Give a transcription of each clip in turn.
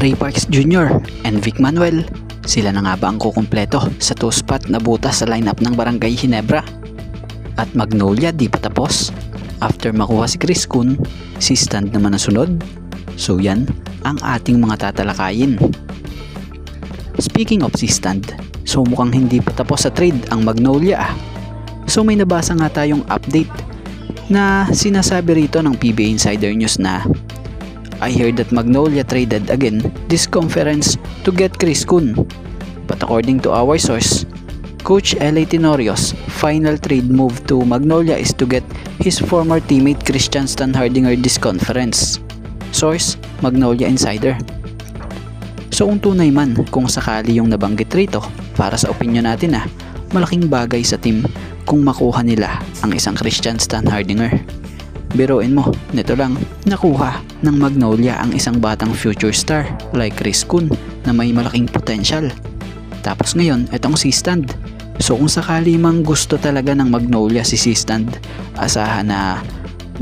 Ray Parks Jr. and Vic Manuel, sila na nga ba ang kukumpleto sa 2-spot na butas sa lineup ng Barangay Ginebra? At Magnolia di pa tapos? After makuha si Chris Kun, si Stand naman ang sunod? So yan ang ating mga tatalakayin. Speaking of si Stand, so mukhang hindi pa tapos sa trade ang Magnolia. So may nabasa nga tayong update na sinasabi rito ng PBA Insider News na I heard that Magnolia traded again this conference to get Chris Kun. But according to our source, Coach L.A. Tenorio's final trade move to Magnolia is to get his former teammate Christian Stanhardinger this conference. Source, Magnolia Insider. So kung tunay man kung sakali yung nabanggit rito, para sa opinion natin malaking bagay sa team kung makuha nila ang isang Christian Stanhardinger. Biruin mo, nito lang, nakuha ng Magnolia ang isang batang future star like Chris Kun na may malaking potential. Tapos ngayon, etong si Stand. So kung sakali mang gusto talaga ng Magnolia si Stand, asahan na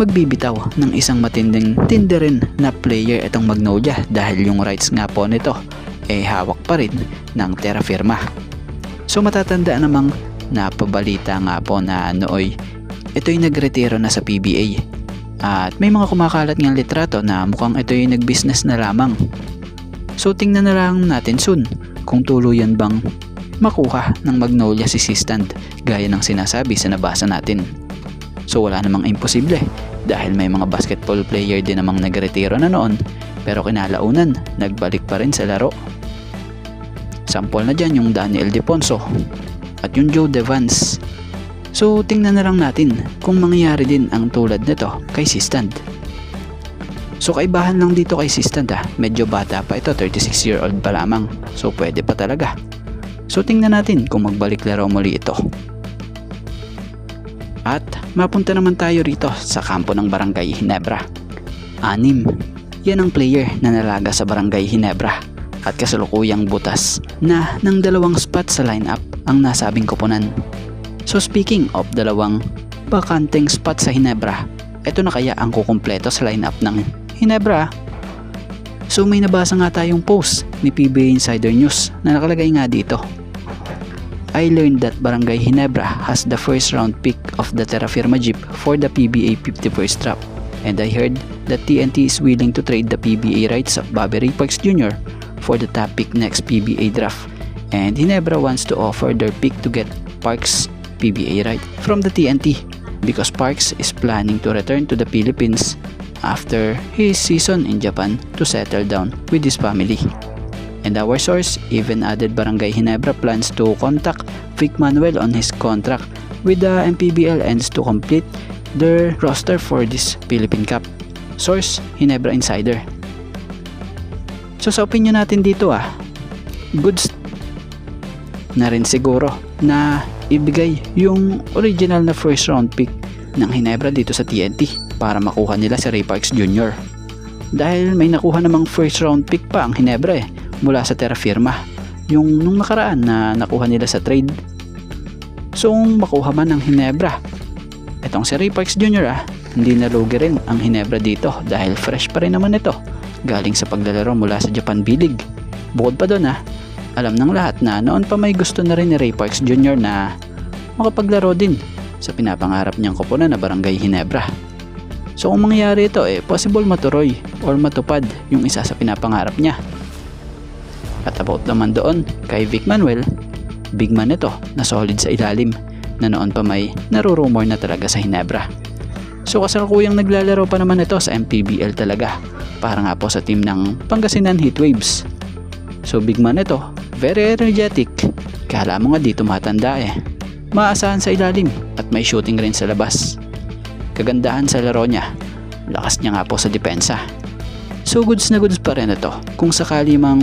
magbibitaw ng isang matinding tinderin na player etong Magnolia dahil yung rights nga po nito hawak pa rin ng Terra Firma. So matatandaan namang napabalita nga po na nooy ito'y nagretiro na sa PBA. At may mga kumakalat ng litrato na mukhang ito'y nag-business na lamang. So tingnan na lang natin soon kung tuluyan bang makuha ng Magnolia si Stand gaya ng sinasabi sa nabasa natin. So wala namang imposible dahil may mga basketball player din namang nagretiro na noon pero kinalaunan nagbalik pa rin sa laro. Sample na dyan yung Daniel Deponso at yung Joe Devans. So tingnan na lang natin kung mangyayari din ang tulad nito kay si Stand. So kaibahan lang dito kay si Stand medyo bata pa ito, 36-year-old pa lamang. So pwede pa talaga. So tingnan natin kung magbalik laro muli ito. At mapunta naman tayo rito sa kampo ng Barangay Ginebra. 6. Yan ang player na nalaga sa Barangay Ginebra at kasalukuyang butas na ng 2 spot sa lineup ang nasabing koponan. So speaking of 2 bakanteng spot sa Ginebra, ito na kaya ang kukumpleto sa lineup ng Ginebra? So may nabasa nga tayong post ni PBA Insider News na nakalagay nga dito. I learned that Barangay Ginebra has the first round pick of the Terra Firma Jeep for the PBA 51st draft. And I heard that TNT is willing to trade the PBA rights of Bobby Ray Parks Jr. for the top pick next PBA draft. And Ginebra wants to offer their pick to get Parks PBA right from the TNT because Parks is planning to return to the Philippines after his season in Japan to settle down with his family. And our source even added Barangay Ginebra plans to contact Vic Manuel on his contract with the MPBL ends to complete their roster for this Philippine Cup. Source, Ginebra Insider. So sa opinion natin dito goods na rin siguro na ibigay yung original na first round pick ng Ginebra dito sa TNT para makuha nila si Ray Parks Jr. Dahil may nakuha namang first round pick pa ang Ginebra mula sa Terra Firma yung nung nakaraan na nakuha nila sa trade. So kung makuha man ng Ginebra etong si Ray Parks Jr. Hindi nalugi rin ang Ginebra dito dahil fresh pa rin naman ito galing sa paglalaro mula sa Japan B-League. Bukod pa doon alam ng lahat na noon pa may gusto na rin ni Ray Parks Jr. na makapaglaro din sa pinapangarap niyang koponan na Barangay Ginebra. So kung mangyayari ito possible maturoy or matupad yung isa sa pinapangarap niya. At about naman doon kay Vic Manuel, big man ito na solid sa ilalim na noon pa may narurumor na talaga sa Ginebra. So kasalukuyang naglalaro pa naman ito sa MPBL talaga para nga po sa team ng Pangasinan Heatwaves. So big man ito, very energetic. Kala mo nga dito matanda Maasahan sa ilalim at may shooting rin sa labas. Kagandahan sa laro niya, lakas niya nga po sa depensa. So goods na goods pa rin ito kung sakali mang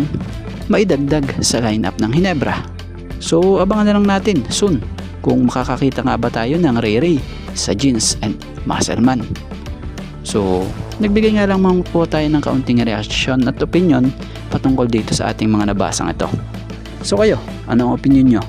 maidagdag sa lineup ng Ginebra. So abangan na lang natin soon kung makakakita nga ba tayo ng Ray sa Jeans and Muscleman. So nagbigay nga lang po tayo ng kaunting reaction at opinion patungkol dito sa ating mga nabasang ito. So kayo, anong opinion nyo?